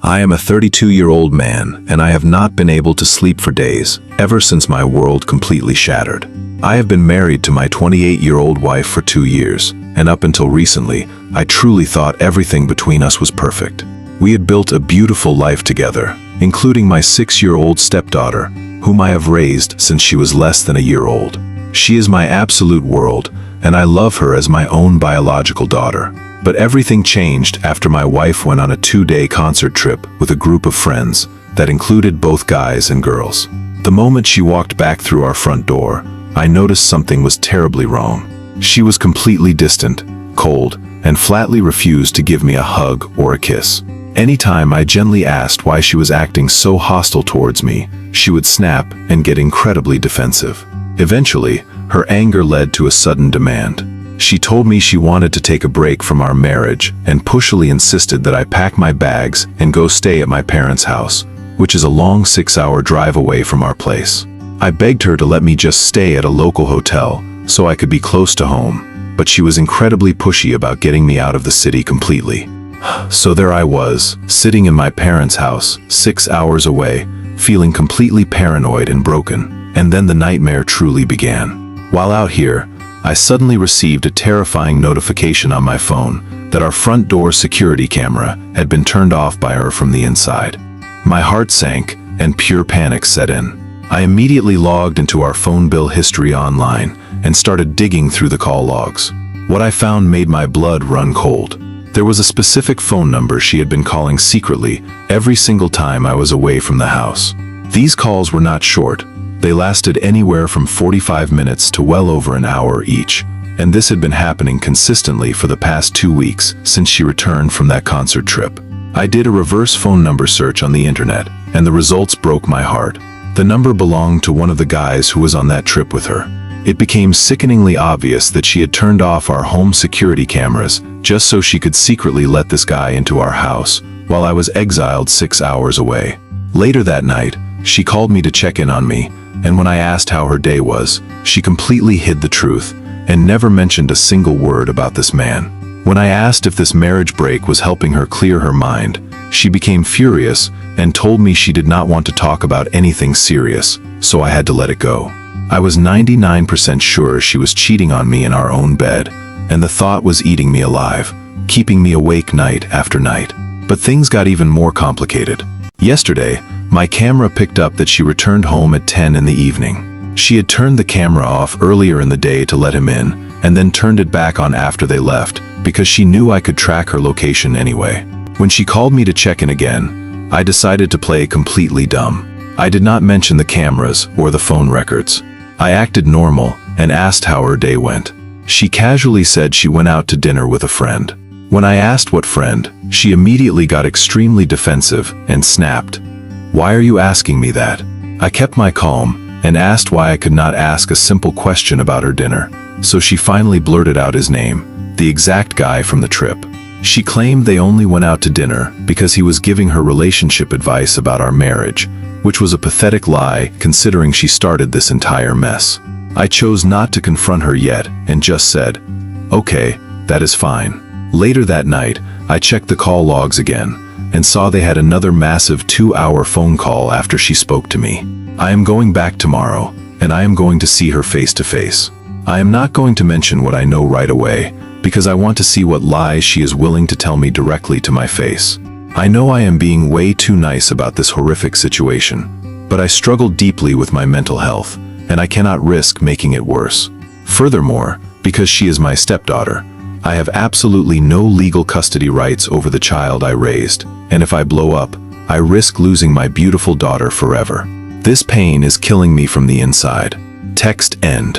I am a 32-year-old man, and I have not been able to sleep for days, ever since my world completely shattered. I have been married to my 28-year-old wife for 2 years, and up until recently, I truly thought everything between us was perfect. We had built a beautiful life together, including my 6-year-old stepdaughter, whom I have raised since she was less than a year old. She is my absolute world, and I love her as my own biological daughter. But everything changed after my wife went on a 2-day concert trip with a group of friends that included both guys and girls. The moment she walked back through our front door, I noticed something was terribly wrong. She was completely distant, cold, and flatly refused to give me a hug or a kiss. Anytime I gently asked why she was acting so hostile towards me, she would snap and get incredibly defensive. Eventually, her anger led to a sudden demand. She told me she wanted to take a break from our marriage and pushily insisted that I pack my bags and go stay at my parents' house, which is a long 6-hour drive away from our place. I begged her to let me just stay at a local hotel so I could be close to home, but she was incredibly pushy about getting me out of the city completely. So there I was, sitting in my parents' house, 6 hours away, feeling completely paranoid and broken, and then the nightmare truly began. While out here, I suddenly received a terrifying notification on my phone that our front door security camera had been turned off by her from the inside. My heart sank and pure panic set in. I immediately logged into our phone bill history online and started digging through the call logs. What I found made my blood run cold. There was a specific phone number she had been calling secretly every single time I was away from the house. These calls were not short. They lasted anywhere from 45 minutes to well over an hour each, and this had been happening consistently for the past 2 weeks since she returned from that concert trip. I did a reverse phone number search on the internet, and the results broke my heart. The number belonged to one of the guys who was on that trip with her. It became sickeningly obvious that she had turned off our home security cameras just so she could secretly let this guy into our house while I was exiled 6 hours away. Later that night, she called me to check in on me, and when I asked how her day was, she completely hid the truth and never mentioned a single word about this man. When I asked if this marriage break was helping her clear her mind, she became furious and told me she did not want to talk about anything serious, so I had to let it go. I was 99% sure she was cheating on me in our own bed, and the thought was eating me alive, keeping me awake night after night. But things got even more complicated. Yesterday, my camera picked up that she returned home at 10 in the evening. She had turned the camera off earlier in the day to let him in, and then turned it back on after they left, because she knew I could track her location anyway. When she called me to check in again, I decided to play completely dumb. I did not mention the cameras or the phone records. I acted normal and asked how her day went. She casually said she went out to dinner with a friend. When I asked what friend, she immediately got extremely defensive and snapped, "Why are you asking me that?" I kept my calm and asked why I could not ask a simple question about her dinner, so she finally blurted out his name, the exact guy from the trip. She claimed they only went out to dinner because he was giving her relationship advice about our marriage, which was a pathetic lie considering she started this entire mess. I chose not to confront her yet and just said, "Okay, that is fine." Later that night, I checked the call logs again and saw they had another massive 2-hour phone call after she spoke to me. I am going back tomorrow, and I am going to see her face to face. I am not going to mention what I know right away, because I want to see what lies she is willing to tell me directly to my face. I know I am being way too nice about this horrific situation, but I struggle deeply with my mental health, and I cannot risk making it worse. Furthermore, because she is my stepdaughter, I have absolutely no legal custody rights over the child I raised, and if I blow up, I risk losing my beautiful daughter forever. This pain is killing me from the inside. Text end.